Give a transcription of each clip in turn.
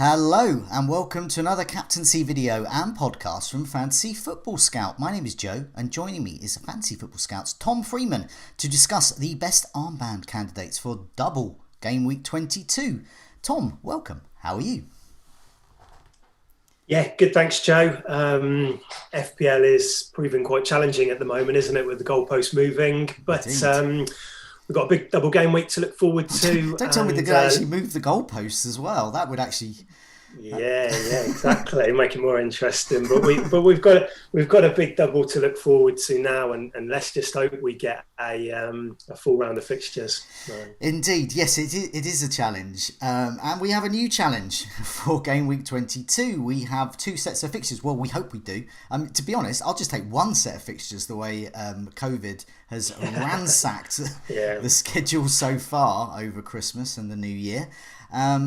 Hello and welcome to another Captaincy video and podcast from Fantasy Football Scout. My name is Joe and joining me is Fantasy Football Scout's Tom Freeman to discuss the best armband candidates for Double Gameweek 22. Tom, welcome. How are you? Yeah, good. Thanks, Joe. FPL is proving quite challenging at the moment, isn't it, with the goalpost moving? But we've got a big double game week to look forward to. Don't tell me they're going to actually move the goalposts as well. That would actually... Yeah, exactly. Make it more interesting. But we've got a big double to look forward to now, and let's just hope we get a full round of fixtures. Indeed, yes, it is a challenge, and we have a new challenge for Game Week 22. We have two sets of fixtures. Well, we hope we do. To be honest, I'll just take one set of fixtures. The way COVID has ransacked the schedule so far over Christmas and the New Year.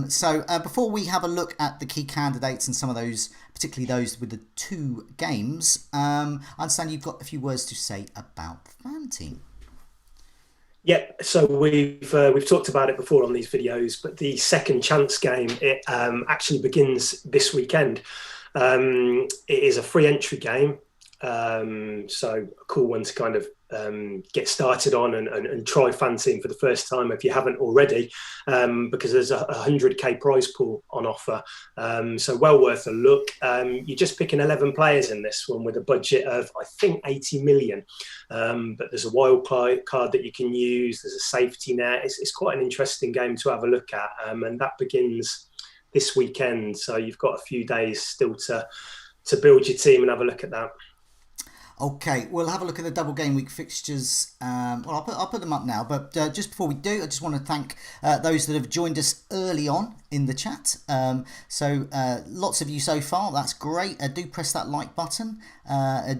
So before we have a look at the key candidates and some of those, particularly those with the two games, I understand you've got a few words to say about the fan team. Yep. So we've talked about it before on these videos, but the second chance game it actually begins this weekend. It is a free entry game, so a cool one to kind of get started on and try fancying for the first time if you haven't already, because there's a 100k prize pool on offer, so well worth a look. You're just picking 11 players in this one with a budget of I think 80 million, but there's a wild card that you can use, there's a safety net. It's quite an interesting game to have a look at, and that begins this weekend, so you've got a few days still to build your team and have a look at that. Okay, we'll have a look at the double game week fixtures. I'll put them up now, but just before we do, I just want to thank those that have joined us early on in the chat. So lots of you so far, that's great. Do press that like button.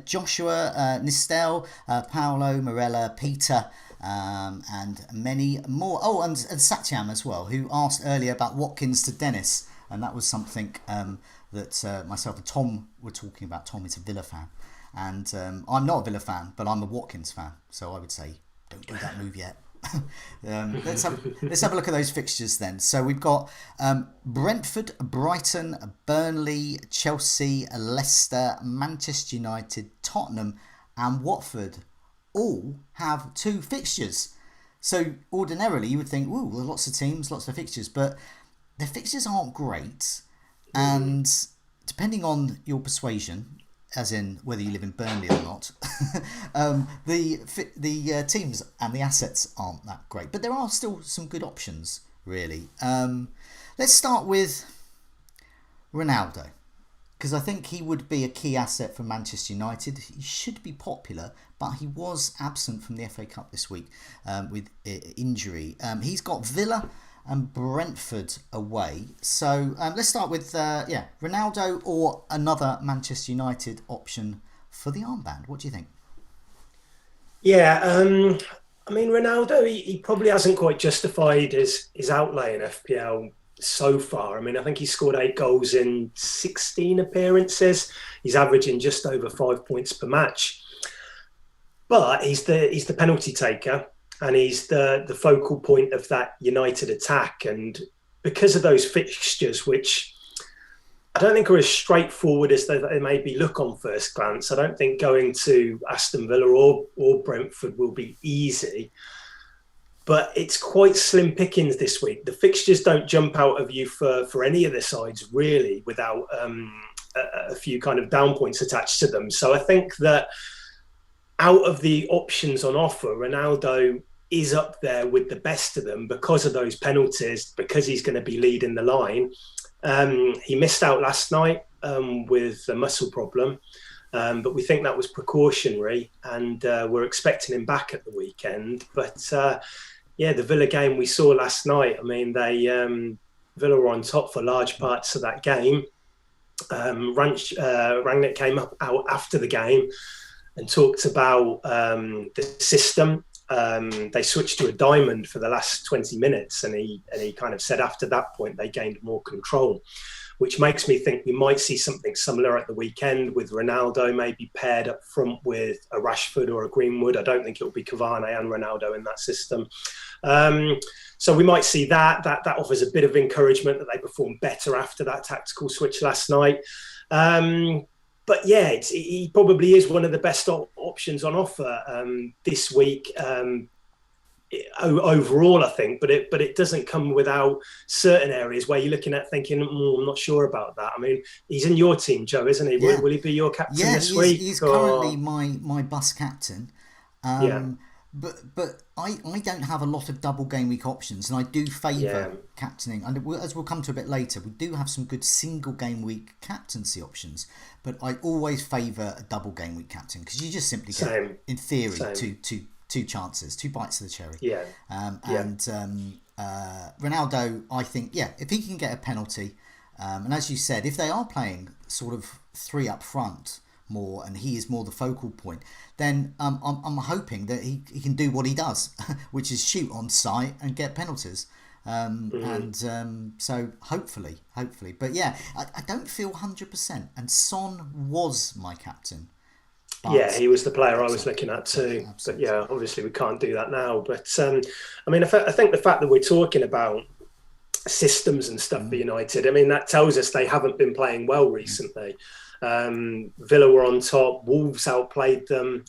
Joshua, Nistel, Paolo, Morella, Peter, and many more. Oh, and Satyam as well, who asked earlier about Watkins to Dennis, and that was something that myself and Tom were talking about. Tom is a Villa fan. And I'm not a Villa fan, but I'm a Watkins fan. So I would say, don't do that move yet. Let's have a look at those fixtures then. So we've got Brentford, Brighton, Burnley, Chelsea, Leicester, Manchester United, Tottenham and Watford all have two fixtures. So ordinarily you would think, ooh, there are lots of teams, lots of fixtures. But the fixtures aren't great. And depending on your persuasion, as in whether you live in Burnley or not, the teams and the assets aren't that great. But there are still some good options, really. Let's start with Ronaldo, because I think he would be a key asset for Manchester United. He should be popular, but he was absent from the FA Cup this week with injury. He's got Villa and Brentford away. So let's start with Ronaldo or another Manchester United option for the armband. What do you think? Yeah, I mean, Ronaldo, he probably hasn't quite justified his outlay in FPL so far. I mean, I think he scored 8 goals in 16 appearances. He's averaging just over 5 points per match. But he's the penalty taker. And he's the focal point of that United attack. And because of those fixtures, which I don't think are as straightforward as they maybe look on first glance, I don't think going to Aston Villa or Brentford will be easy. But it's quite slim pickings this week. The fixtures don't jump out of you for any of the sides, really, without a few kind of down points attached to them. So I think that out of the options on offer, Ronaldo is up there with the best of them because of those penalties, because he's going to be leading the line. He missed out last night with a muscle problem, but we think that was precautionary, and we're expecting him back at the weekend. But the Villa game we saw last night, I mean, Villa were on top for large parts of that game. Rangnick came out after the game and talked about the system. They switched to a diamond for the last 20 minutes, and he kind of said after that point they gained more control. which makes me think we might see something similar at the weekend with Ronaldo maybe paired up front with a Rashford or a Greenwood. I don't think it will be Cavani and Ronaldo in that system. So we might see that. That offers a bit of encouragement that they performed better after that tactical switch last night. But yeah, he probably is one of the best options on offer this week overall, I think. But it doesn't come without certain areas where you're looking at thinking, I'm not sure about that. I mean, he's in your team, Joe, isn't he? Yeah. Will he be your captain this week? He's currently my bus captain. Yeah. But I don't have a lot of double game week options, and I do favour captaining. And as we'll come to a bit later, we do have some good single game week captaincy options. But I always favour a double game week captain because you just simply get, in theory, two chances, 2 bites of the cherry. Yeah. And Ronaldo, I think, if he can get a penalty, and as you said, if they are playing sort of 3 up front more and he is more the focal point, then I'm hoping that he can do what he does, which is shoot on sight and get penalties. So hopefully. But yeah, I don't feel 100%. And Son was my captain. Yeah, he was the player I was looking at too. But yeah, obviously we can't do that now. But I mean, I think the fact that we're talking about systems and stuff for United, I mean, that tells us they haven't been playing well recently. Villa were on top. Wolves outplayed them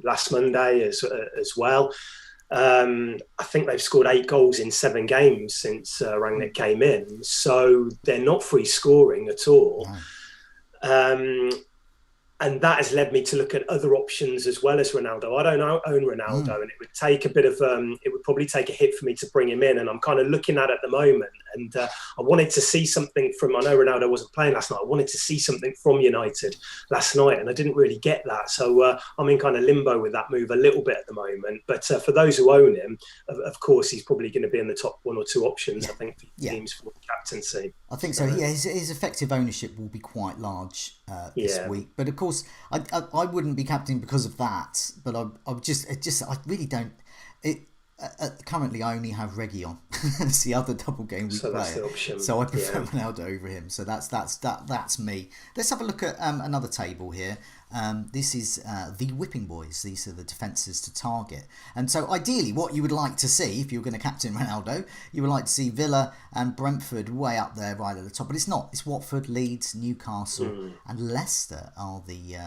last Monday as well. I think they've scored 8 goals in 7 games since Rangnick came in. So they're not free scoring at all. And that has led me to look at other options as well as Ronaldo. I don't own Ronaldo, and it would take a bit of, it would probably take a hit for me to bring him in. And I'm kind of looking at the moment. And I wanted to see something from, I know Ronaldo wasn't playing last night. I wanted to see something from United last night, and I didn't really get that. So I'm in kind of limbo with that move a little bit at the moment. But for those who own him, of course, he's probably going to be in the top 1 or 2 options, I think, for teams for captaincy. I think so. Yeah, his effective ownership will be quite large this week. But of course, I wouldn't be captain because of that. But I really don't. Currently, I only have Reggie on. It's the other double game week player. That's the option. So I prefer Ronaldo over him. So that's me. Let's have a look at another table here. This is the whipping boys. These are the defences to target. And so ideally what you would like to see, if you're going to captain Ronaldo, you would like to see Villa and Brentford way up there right at the top. But it's not. It's Watford, Leeds, Newcastle and Leicester are the,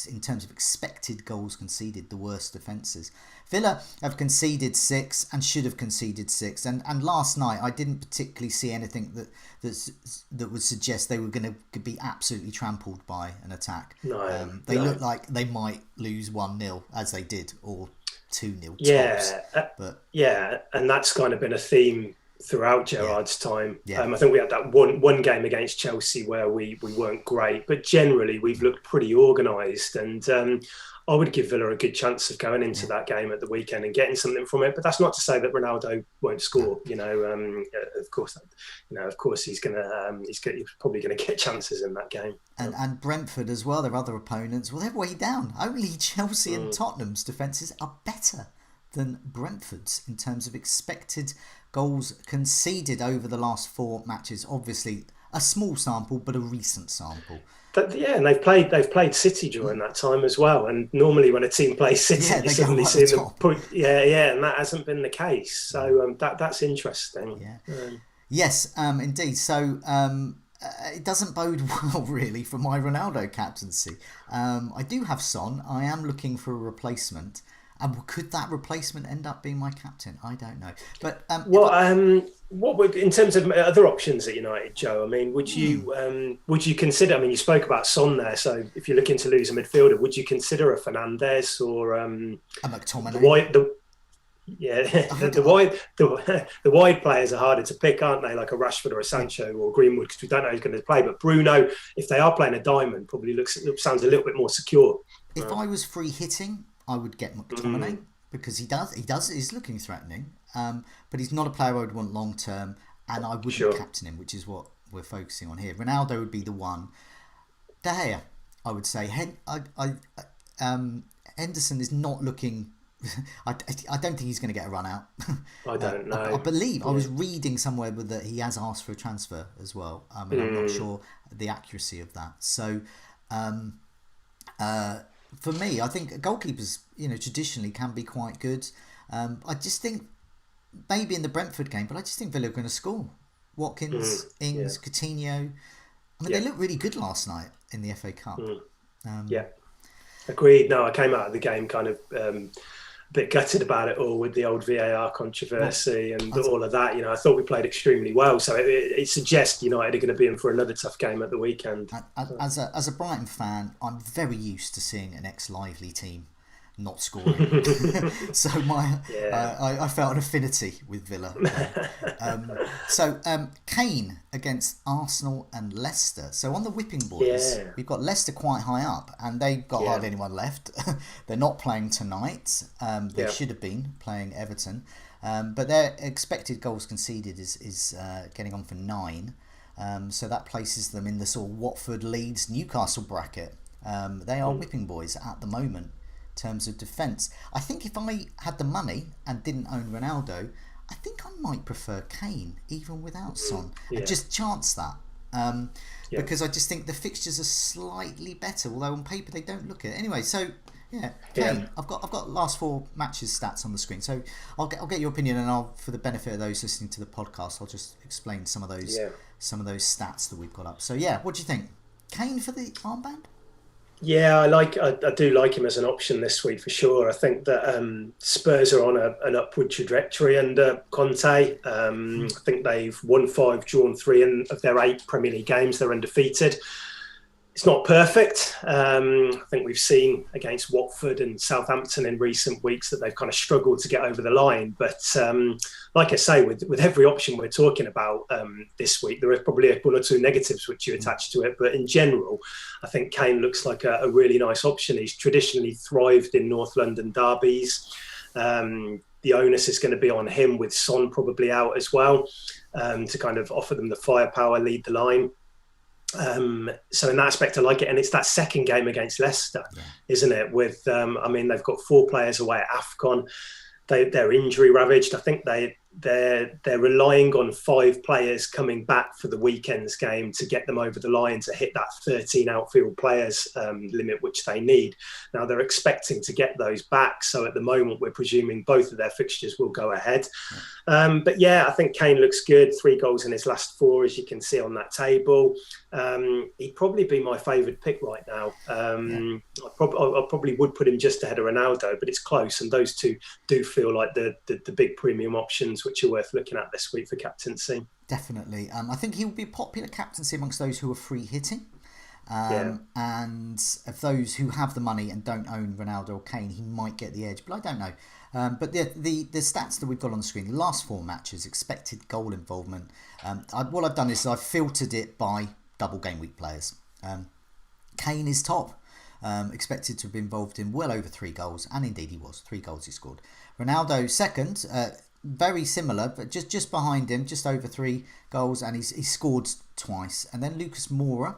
in terms of expected goals conceded, the worst defences. Villa have conceded 6 and should have conceded 6. And last night I didn't particularly see anything that would suggest they were going to be absolutely trampled by an attack. They look like they might lose 1-0 as they did, or 2-0 tops. And that's kind of been a theme throughout Gerrard's time. I think we had that one game against Chelsea where we weren't great, but generally we've looked pretty organised, and I would give Villa a good chance of going into that game at the weekend and getting something from it. But that's not to say that Ronaldo won't score. Of course, he's probably going to get chances in that game. And Brentford as well, their other opponents, well, they're way down. Only Chelsea and Tottenham's defences are better than Brentford's in terms of expected goals conceded over the last 4 matches. Obviously, a small sample, but a recent sample. And they've played City during that time as well. And normally when a team plays City, you suddenly see them put, and that hasn't been the case. So that's interesting. Yes, indeed. So it doesn't bode well really for my Ronaldo captaincy. I do have Son. I am looking for a replacement. Could that replacement end up being my captain? I don't know. But what would, in terms of other options at United, Joe? I mean, would you consider? I mean, you spoke about Son there. So if you're looking to lose a midfielder, would you consider a Fernandes or a McTominay? The wide players are harder to pick, aren't they? Like a Rashford or a Sancho or Greenwood, because we don't know who's going to play. But Bruno, if they are playing a diamond, probably sounds a little bit more secure. If I was free hitting, I would get McTominay because he's looking threatening, but he's not a player I would want long term, and I wouldn't captain him, which is what we're focusing on here. Ronaldo would be the one. De Gea, I would say. Henderson is not looking I don't think he's going to get a run out. I don't know. I believe I was reading somewhere that he has asked for a transfer as well. And I'm not sure the accuracy of that. So for me, I think goalkeepers, traditionally can be quite good. I just think maybe in the Brentford game, but I just think Villa are going to score. Watkins, Ings, Coutinho. I mean, they looked really good last night in the FA Cup. Agreed. No, I came out of the game kind of a bit gutted about it all with the old VAR controversy and all of that. I thought we played extremely well. So it suggests United are going to be in for another tough game at the weekend. As a Brighton fan, I'm very used to seeing an ex-Lively team not scoring. So I felt an affinity with Villa. Kane against Arsenal and Leicester. So on the whipping boys, we've got Leicester quite high up, and they've got hardly anyone left. They're not playing tonight. They should have been playing Everton, but their expected goals conceded is getting on for 9. So that places them in the sort of Watford, Leeds, Newcastle bracket. They are whipping boys at the moment. Terms of defence, I think if I had the money and didn't own Ronaldo, I think I might prefer Kane even without Son. I just chance that because I just think the fixtures are slightly better, although on paper they don't look it anyway. So Kane. I've got last 4 matches stats on the screen, so I'll get your opinion, and for the benefit of those listening to the podcast, I'll just explain some of those stats that we've got up. So what do you think? Kane for the armband? Yeah, I do like him as an option this week for sure. I think that Spurs are on an upward trajectory under Conte. I think they've won 5, drawn 3 of their 8 Premier League games. They're undefeated. It's not perfect. I think we've seen against Watford and Southampton in recent weeks that they've kind of struggled to get over the line. But like I say, with every option we're talking about this week, there are probably 1 or 2 negatives which you attach to it. But in general, I think Kane looks like a really nice option. He's traditionally thrived in North London derbies. The onus is going to be on him, with Son probably out as well, to kind of offer them the firepower, lead the line. So in that aspect, I like it. And it's that second game against Leicester, isn't it? With they've got 4 players away at AFCON. They're injury ravaged. I think they're relying on 5 players coming back for the weekend's game to get them over the line to hit that 13 outfield players limit which they need. Now they're expecting to get those back, so at the moment we're presuming both of their fixtures will go ahead. But I think Kane looks good. 3 goals in his last 4, as you can see on that table. He'd probably be my favoured pick right now. I probably would put him just ahead of Ronaldo, but it's close, and those 2 do feel like the big premium options which are worth looking at this week for captaincy. Definitely. I think he will be popular captaincy amongst those who are free hitting. And of those who have the money and don't own Ronaldo or Kane, he might get the edge, but I don't know. But the stats that we've got on the screen, the last 4 matches, expected goal involvement, what I've done is I've filtered it by double game week players. Kane is top, expected to have been involved in well over 3 goals, and indeed he was. 3 goals he scored. Ronaldo second, very similar, but just behind him, just over 3 goals, and he's scored twice. And then Lucas Moura,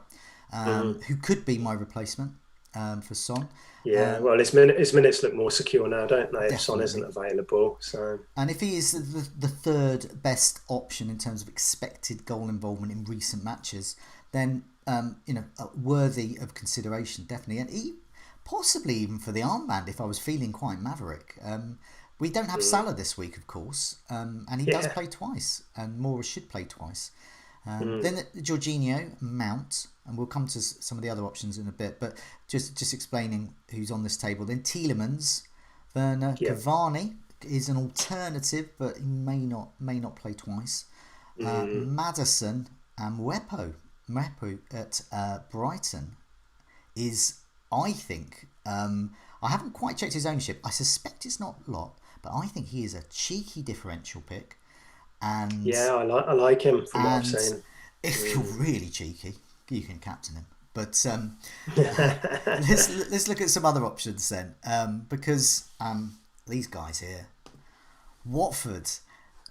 who could be my replacement for Son. Well, his minutes look more secure now, don't they? If Son isn't available. So, and if he is the 3rd best option in terms of expected goal involvement in recent matches, then worthy of consideration, definitely, and he possibly even for the armband if I was feeling quite maverick. We don't have Salah this week, of course, and he does play twice, and Moura should play twice. Then Jorginho, Mount, and we'll come to some of the other options in a bit, but just explaining who's on this table. Then Tielemans, Werner, Cavani is an alternative, but he may not play twice. Maddison and Mwepu at Brighton is, I think, I haven't quite checked his ownership. I suspect it's not a lot, but I think he is a cheeky differential pick. And I like him from what I've seen. If you're really cheeky, you can captain him. But let's look at some other options then, because these guys here, Watford,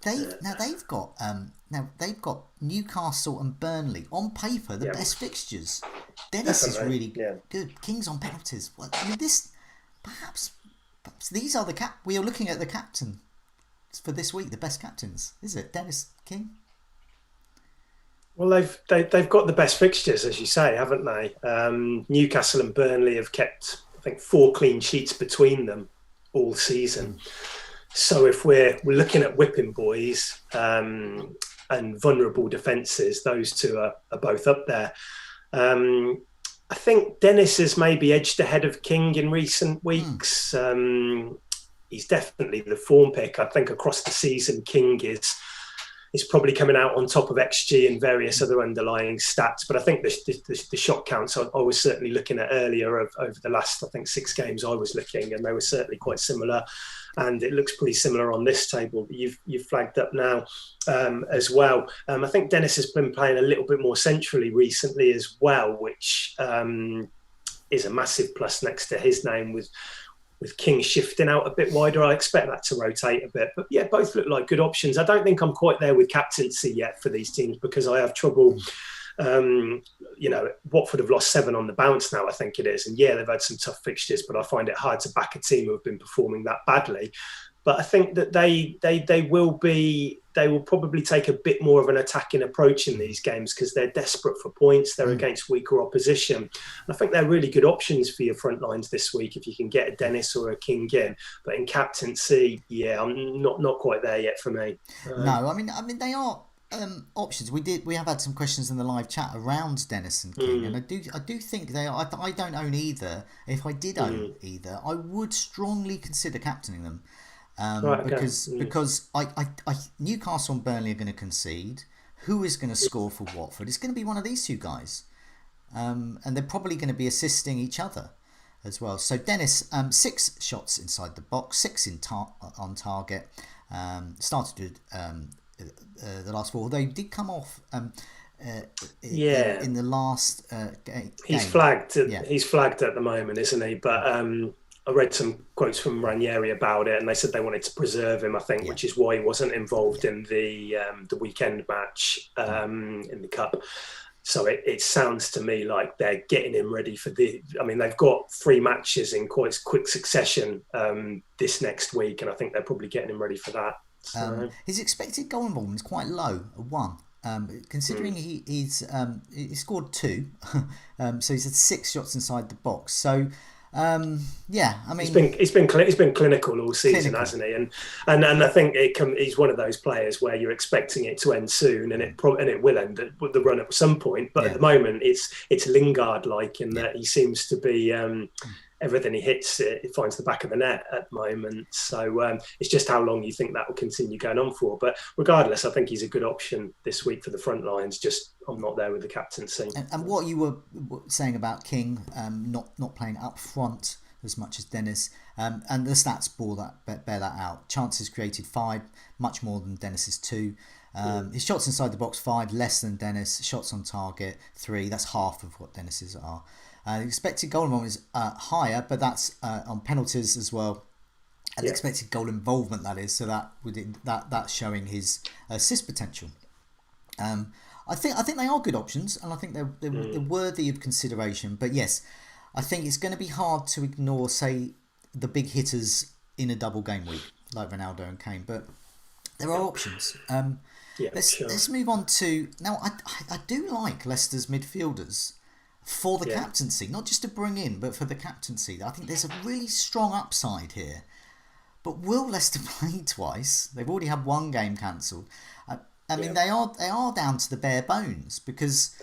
they've got Newcastle and Burnley on paper the best fixtures. Dennis is really good. Kings on penalties. Well, I mean, this perhaps So these are we are looking at the captain for this week. The best captains, is it Dennis King? Well, they've got the best fixtures, as you say, haven't they? Newcastle and Burnley have kept, I think, 4 clean sheets between them all season. So if we're looking at whipping boys and vulnerable defences, those two are both up there. I think Dennis has maybe edged ahead of King in recent weeks. He's definitely the form pick. I think across the season, King is probably coming out on top of XG and various other underlying stats. But I think the shot counts I was certainly looking at earlier over the last, I think, 6 games I was looking, and they were certainly quite similar. And it looks pretty similar on this table that you've flagged up now as well. I think Dennis has been playing a little bit more centrally recently as well, which is a massive plus next to his name with King shifting out a bit wider. I expect that to rotate a bit. But yeah, both look like good options. I don't think I'm quite there with captaincy yet for these teams because I have trouble. Watford have lost 7 on the bounce now, I think it is. And yeah, they've had some tough fixtures, but I find it hard to back a team who have been performing that badly. But I think that they will probably take a bit more of an attacking approach in these games because they're desperate for points. They're against weaker opposition. And I think they're really good options for your front lines this week if you can get a Dennis or a King in. But in captaincy, yeah, I'm not quite there yet for me. No, I mean they are options. We have had some questions in the live chat around Dennis and King, and I do think they are. I don't own either. If I did own either, I would strongly consider captaining them. Because Newcastle and Burnley are going to concede. Who is going to score for Watford? It's going to be one of these 2 guys, and they're probably going to be assisting each other as well. So Dennis, 6 shots inside the box, 6 on target. Started the last 4, although he did come off in the last game. He's flagged. He's flagged at the moment, isn't he? But I read some quotes from Ranieri about it, and they said they wanted to preserve him, I think, which is why he wasn't involved in the weekend match in the Cup. So it sounds to me like they're getting him ready for they've got 3 matches in quite quick succession this next week, and I think they're probably getting him ready for that. So. His expected goal involvement is quite low, a 1. Considering he scored 2, so he's had 6 shots inside the box. So he's been clinical all season, hasn't he? And I think he's one of those players where you're expecting it to end soon, and it will end with the run at some point. But at the moment, it's Lingard-like in that he seems to be. Everything he hits, it finds the back of the net at the moment. So it's just how long you think that will continue going on for. But regardless, I think he's a good option this week for the front lines. Just I'm not there with the captaincy. And what you were saying about King not playing up front as much as Dennis, and the stats bear that out. Chances created 5, much more than Dennis's 2. His shots inside the box 5, less than Dennis. Shots on target 3. That's half of what Dennis's are. Expected goal involvement is higher, but that's on penalties as well. And expected goal involvement, that is, so that's showing his assist potential. I think they are good options, and I think they're worthy of consideration. But yes, I think it's going to be hard to ignore, say, the big hitters in a double game week like Ronaldo and Kane. But there are options. Let's move on to now. I do like Leicester's midfielders. For the captaincy, not just to bring in, but for the captaincy. I think there's a really strong upside here. But will Leicester play twice? They've already had 1 game cancelled. I mean, they are down to the bare bones because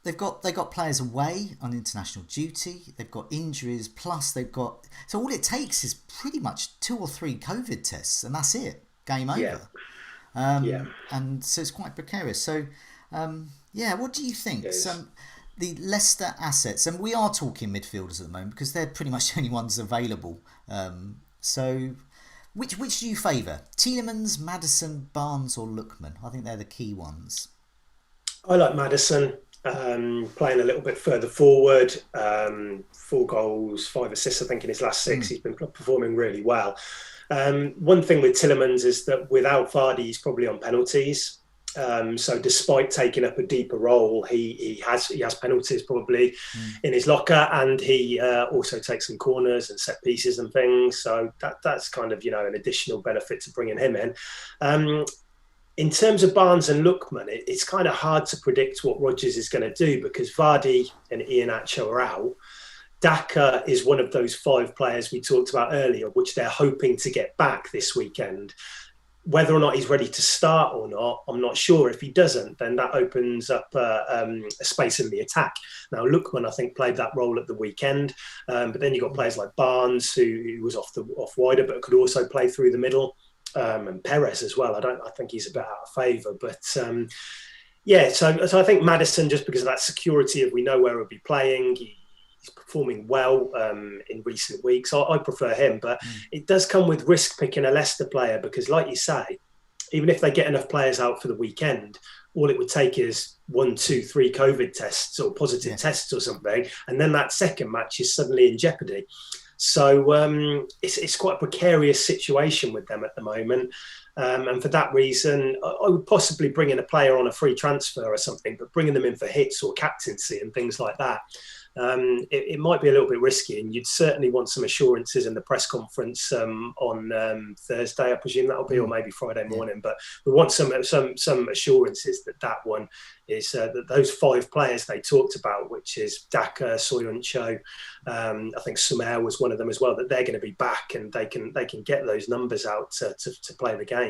they've got players away on international duty. They've got injuries, plus they've got. So all it takes is pretty much 2 or 3 COVID tests, and that's it. Game over. And so it's quite precarious. So, what do you think? The Leicester assets, and we are talking midfielders at the moment because they're pretty much the only ones available. So, which do you favour? Tielemans, Maddison, Barnes, or Lookman? I think they're the key ones. I like Maddison, playing a little bit further forward. 4 goals, 5 assists, I think, in his last 6. He's been performing really well. One thing with Tielemans is that without Vardy, he's probably on penalties. So despite taking up a deeper role, he has penalties probably in his locker, and he also takes some corners and set pieces and things. So that's kind of an additional benefit to bringing him in. In terms of Barnes and Lookman, it's kind of hard to predict what Rodgers is going to do because Vardy and Iheanacho are out. Daka is one of those 5 players we talked about earlier, which they're hoping to get back this weekend. Whether or not he's ready to start or not, I'm not sure. If he doesn't, then that opens up a space in the attack. Now, Lookman, I think, played that role at the weekend. But then you've got players like Barnes, who was off wider, but could also play through the middle. And Perez as well. I think he's a bit out of favour. But so I think Maddison, just because of that security of we know where he'll be playing, he's performing well in recent weeks. I prefer him, but it does come with risk picking a Leicester player because, like you say, even if they get enough players out for the weekend, all it would take is 1, 2, 3 COVID tests or positive tests or something, and then that second match is suddenly in jeopardy. So it's quite a precarious situation with them at the moment. And for that reason, I would possibly bring in a player on a free transfer or something, but bringing them in for hits or captaincy and things like that, it might be a little bit risky. And you'd certainly want some assurances in the press conference on Thursday, I presume that'll be, or maybe Friday morning. But we want some assurances that one is that those 5 players they talked about, which is Daka, Soyuncu, I think Sumer was one of them as well, that they're going to be back and they can get those numbers out to play the game.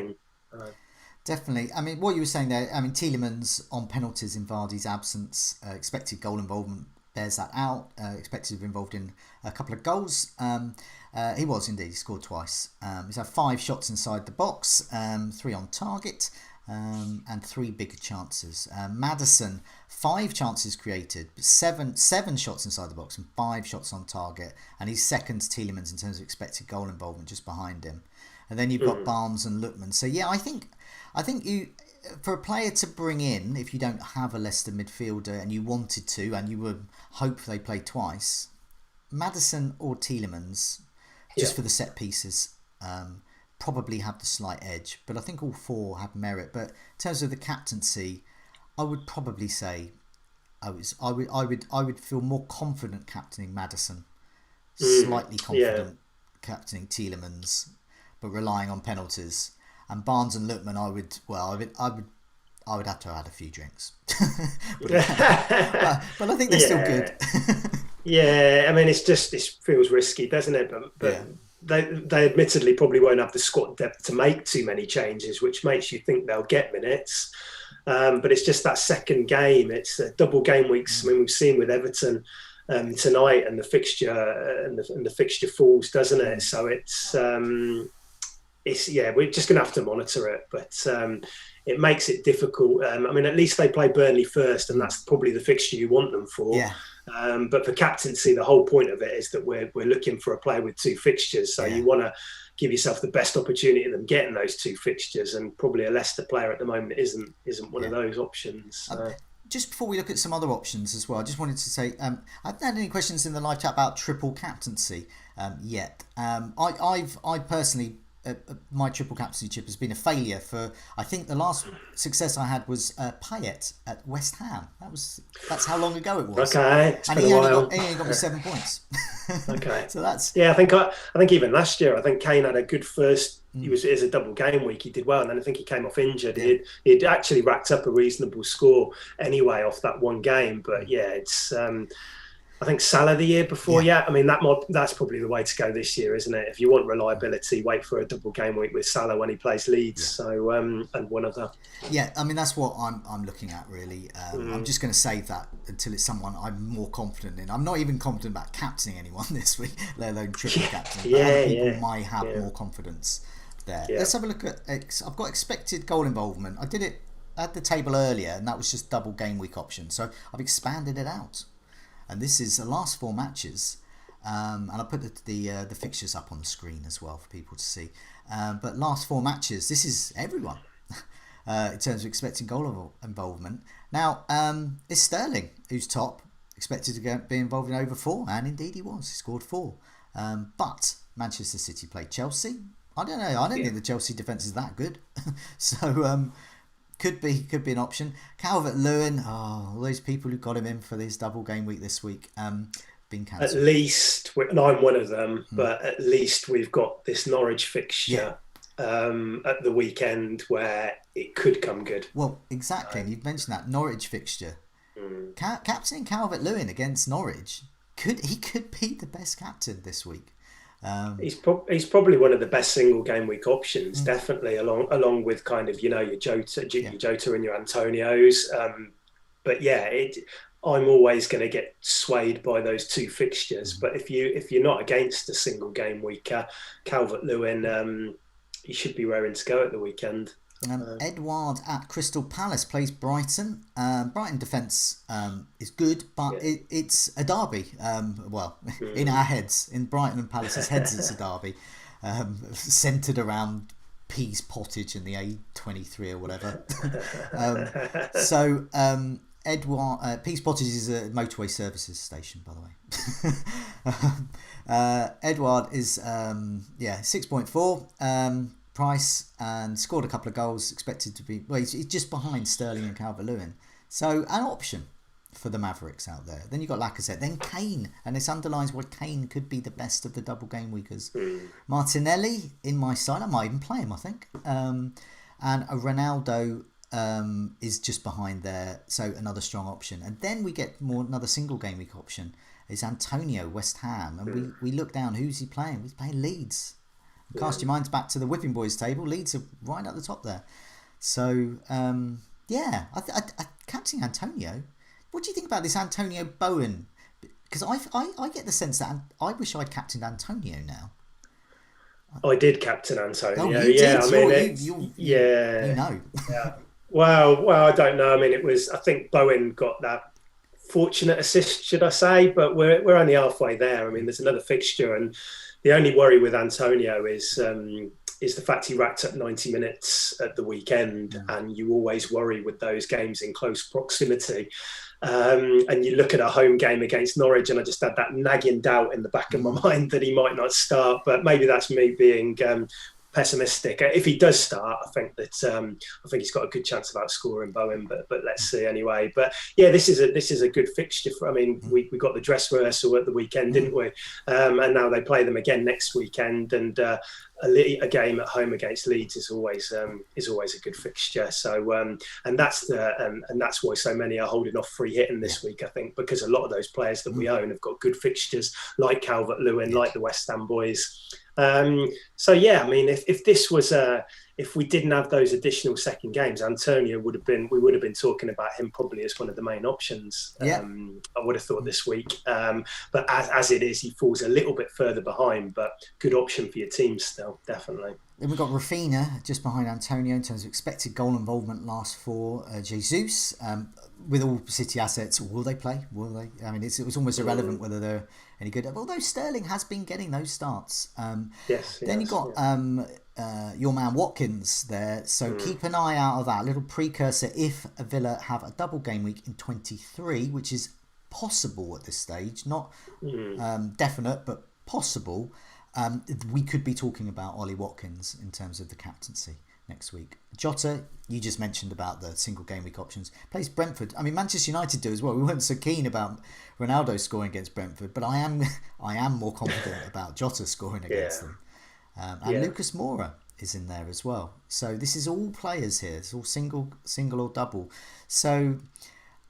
Definitely. I mean, what you were saying there, I mean, Tielemans on penalties in Vardy's absence, expected goal involvement bears that out, expected to be involved in a couple of goals. He was indeed, he scored twice. He's had 5 shots inside the box, 3 on target, and 3 big chances. Maddison, 5 chances created, 7 shots inside the box and 5 shots on target, and he's second to Tielemans in terms of expected goal involvement, just behind him. And then you've got Barnes and Lookman. So yeah, I think you, for a player to bring in, if you don't have a Leicester midfielder and you wanted to, and you would hope they play twice, Maddison or Tielemans, just for the set pieces, probably have the slight edge. But I think all 4 have merit. But in terms of the captaincy, I would probably say I would feel more confident captaining Maddison, slightly confident captaining Tielemans, but relying on penalties. And Barnes and Lookman, I would have to have had a few drinks, but I think they're still good. I mean, it feels risky, doesn't it? But they admittedly probably won't have the squad depth to make too many changes, which makes you think they'll get minutes. But it's just that second game. It's a double game weeks. I mean, we've seen with Everton tonight, and the fixture and the fixture falls, doesn't it? So we're just going to have to monitor it, but it makes it difficult. I mean, at least they play Burnley first, and that's probably the fixture you want them for. But for captaincy, the whole point of it is that we're looking for a player with 2 fixtures. So you want to give yourself the best opportunity of them getting those 2 fixtures, and probably a Leicester player at the moment isn't one of those options. Just before we look at some other options as well, I just wanted to say I haven't had any questions in the live chat about triple captaincy yet. I personally. My triple captaincy chip has been a failure. For I think the last success I had was Payet at West Ham. That's how long ago it was. Okay, it's been a while. He only got me 7 points. Okay, so that's I think even last year, I think Kane had a good first. It was a double game week. He did well, and then I think he came off injured. He'd actually racked up a reasonable score anyway off that one game. But it's. I think Salah the year before, I mean, that's probably the way to go this year, isn't it? If you want reliability, wait for a double game week with Salah when he plays Leeds. So, and one other. Yeah, I mean, that's what I'm looking at, really. I'm just going to save that until it's someone I'm more confident in. I'm not even confident about captaining anyone this week, let alone triple captain. But other people might have more confidence there. Let's have a look at. I've got expected goal involvement. I had the table earlier, and that was just double game week option. So I've expanded it out. And this is the last 4 matches, and I put the fixtures up on the screen as well for people to see. But last 4 matches, this is everyone in terms of expected goal involvement. Now, it's Sterling who's top, expected to be involved in over 4, and indeed he was. He scored 4. But Manchester City played Chelsea. I don't know. I don't think the Chelsea defence is that good. So Could be an option. Calvert-Lewin, all those people who got him in for this double game week this week, been cancelled. At least, and I'm one of them, but at least we've got this Norwich fixture at the weekend where it could come good. Well, exactly. And you've mentioned that Norwich fixture. Captaining Calvert-Lewin against Norwich, could be the best captain this week. He's probably one of the best single game week options, definitely along with kind of your Jota and your Antonios. But yeah, I'm always going to get swayed by those two fixtures. But if you're not against a single game week, Calvert-Lewin, he should be raring to go at the weekend. Edouard at Crystal Palace plays Brighton. Brighton defence is good, but it's a derby. In our heads, in Brighton and Palace's heads, it's a derby, centred around Pease Pottage and the A23 or whatever. Edouard, Pease Pottage is a motorway services station, by the way. Edouard is 6.4. Price, and scored a couple of goals, expected to be he's just behind Sterling and Calvert-Lewin, so an option for the Mavericks out there. Then you've got Lacazette, then Kane, and this underlines why Kane could be the best of the double game weekers. Martinelli in my side, I might even play him, I think, and a Ronaldo is just behind there, so another strong option. And then we get another single game week option is Antonio, West Ham, and we look down, who's he playing? He's playing Leeds. Cast your minds back to the Whipping Boys table. Leeds are right at the top there. So, captaining Antonio. What do you think about this Antonio Bowen? Because I get the sense that I wish I'd captained Antonio now. I did captain Antonio. Oh, you did? I mean, you know. Yeah. Well, I don't know. I mean, I think Bowen got that fortunate assist, should I say? But we're only halfway there. I mean, there's another fixture, and the only worry with Antonio is the fact he racked up 90 minutes at the weekend, and you always worry with those games in close proximity. And you look at a home game against Norwich, and I just had that nagging doubt in the back of my mind that he might not start. But maybe that's me being pessimistic. If he does start, I think he's got a good chance of outscoring Bowen. But let's see anyway. But yeah, this is a good fixture. We got the dress rehearsal at the weekend, didn't we? And now they play them again next weekend. And a game at home against Leeds is always a good fixture. So and that's why so many are holding off free hitting this week, I think, because a lot of those players that we own have got good fixtures, like Calvert-Lewin, like the West Ham boys. So yeah, I mean, if we didn't have those additional second games, Antonio we would have been talking about him probably as one of the main options. I would have thought this week. But as it is, he falls a little bit further behind, but good option for your team still, definitely. Then we've got Rafinha just behind Antonio in terms of expected goal involvement last for Jesus. With all City assets, will they play? Will they? I mean, it was almost irrelevant whether they're any good. Although Sterling has been getting those starts. Then you've got your man Watkins there. So keep an eye out of that. A little precursor if Villa have a double game week in 23, which is possible at this stage. Not definite, but possible. We could be talking about Ollie Watkins in terms of the captaincy next week. Jota, you just mentioned about the single game week options. Plays Brentford. I mean, Manchester United do as well. We weren't so keen about Ronaldo scoring against Brentford, but I am more confident about Jota scoring against them. And Lucas Moura is in there as well. So this is all players here. It's all single or double. So,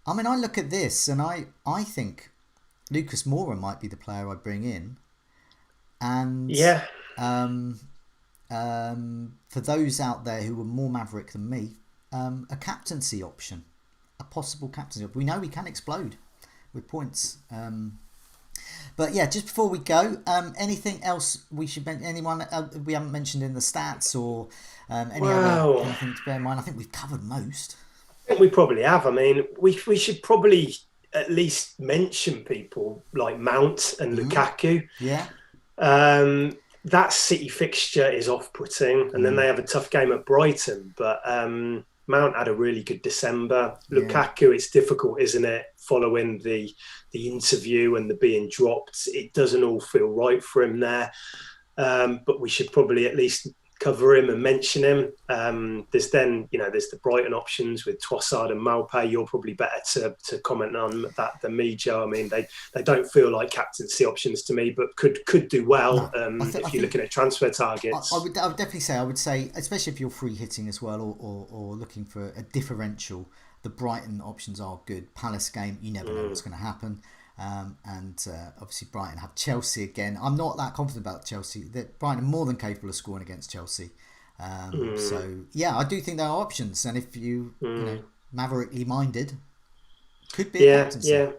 I mean, I look at this and I think Lucas Moura might be the player I bring in. And for those out there who are more maverick than me, a captaincy option, a possible captaincy option. We know we can explode with points. But yeah, just before we go, anything else we should anyone we haven't mentioned in the stats or anything to bear in mind? I think we've covered most. I think we probably have. I mean, we should probably at least mention people like Mount and Lukaku. Yeah. That City fixture is off-putting, and then they have a tough game at Brighton. But Mount had a really good December. Lukaku, it's difficult, isn't it? Following the interview and the being dropped, it doesn't all feel right for him there. But we should probably at least cover him and mention him. There's the Brighton options with Trossard and Maupay. You're probably better to comment on that than me, Joe. I mean, they don't feel like captaincy options to me, but could do well if you're looking at transfer targets. I would definitely say, especially if you're free hitting as well, or looking for a differential, the Brighton options are good. Palace game, you never know what's going to happen. And obviously Brighton have Chelsea again. I'm not that confident about Chelsea. That Brighton are more than capable of scoring against Chelsea. So yeah, I do think there are options. And if you maverickly minded, could be a captaincy. Yeah.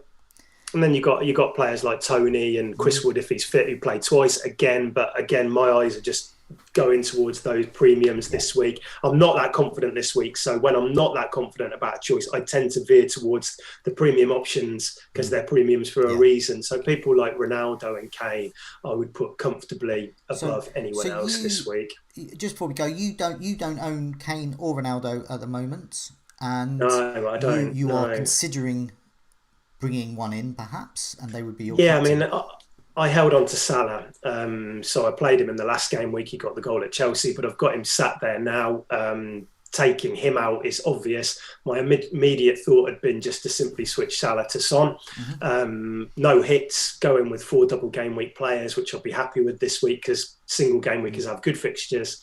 And then you got players like Tony and Chris Wood if he's fit, who played twice again. But again, my eyes are just going towards those premiums this week. I'm not that confident this week. So when I'm not that confident about a choice, I tend to veer towards the premium options because they're premiums for a reason. So people like Ronaldo and Kane, I would put comfortably above anyone else this week. Just before we go, you don't own Kane or Ronaldo at the moment, and no, I don't. You are considering bringing one in, perhaps, and they would be your captain. I mean, I held on to Salah, so I played him in the last game week. He got the goal at Chelsea, but I've got him sat there now. Taking him out is obvious. My immediate thought had been just to simply switch Salah to Son. No hits, going with 4 double game week players, which I'll be happy with this week because single game weekers have good fixtures.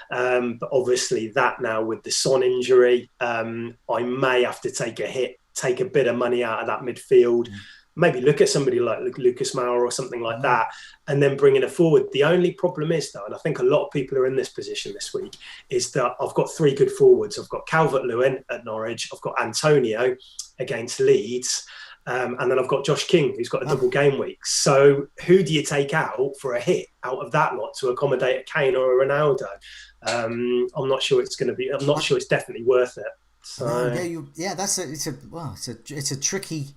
But obviously that now with the Son injury, I may have to take a hit, take a bit of money out of that midfield. Maybe look at somebody like Lucas Moura or something like that, and then bringing it forward. The only problem is, though, and I think a lot of people are in this position this week, is that I've got 3 good forwards. I've got Calvert-Lewin at Norwich. I've got Antonio against Leeds. And then I've got Josh King, who's got a double game week. So who do you take out for a hit out of that lot to accommodate a Kane or a Ronaldo? I'm not sure it's going to be. I'm not sure it's definitely worth it. So it's a tricky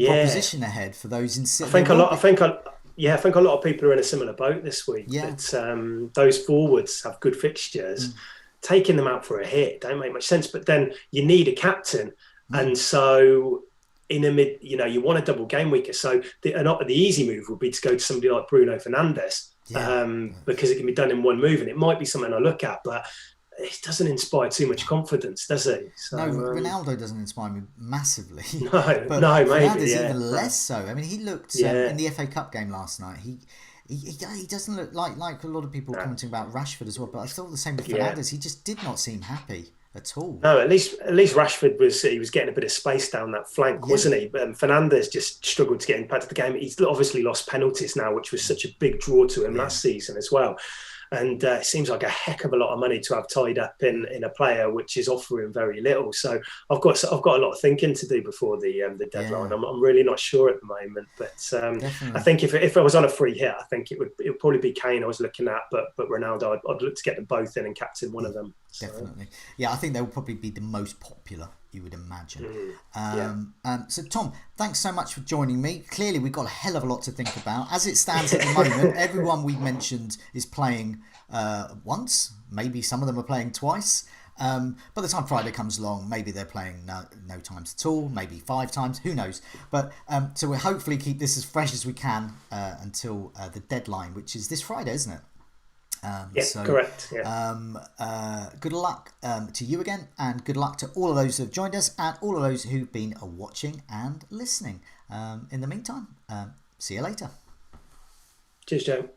proposition ahead for those in. I think a lot of people are in a similar boat this week. Yeah. But those forwards have good fixtures. Taking them out for a hit don't make much sense. But then you need a captain, and so in a mid, you want a double game weeker. So the easy move would be to go to somebody like Bruno Fernandes, because it can be done in one move, and it might be something I look at, but it doesn't inspire too much confidence, does it? So, no, Ronaldo doesn't inspire me massively. No, but maybe Fernandes even less so. I mean, he looked in the FA Cup game last night. He doesn't look like a lot of people commenting about Rashford as well. But I thought the same with Fernandes. He just did not seem happy at all. No, at least Rashford was getting a bit of space down that flank, wasn't he? Fernandes just struggled to get into the game. He's obviously lost penalties now, which was such a big draw to him last season as well. And it seems like a heck of a lot of money to have tied up in a player which is offering very little. So I've got a lot of thinking to do before the deadline. I'm really not sure at the moment, but I think if I was on a free hit, I think it would probably be Kane I was looking at, but Ronaldo, I'd look to get them both in and captain one of them. So. Definitely, I think they will probably be the most popular, you would imagine. So Tom, thanks so much for joining me. Clearly we've got a hell of a lot to think about. As it stands at the moment, everyone we mentioned is playing once, maybe some of them are playing twice. By the time Friday comes along, maybe they're playing no times at all, maybe 5 times, who knows. But so we'll hopefully keep this as fresh as we can until the deadline, which is this Friday, isn't it? Correct. Good luck to you again, and good luck to all of those who have joined us and all of those who've been watching and listening. In the meantime, see you later. Cheers, Joe.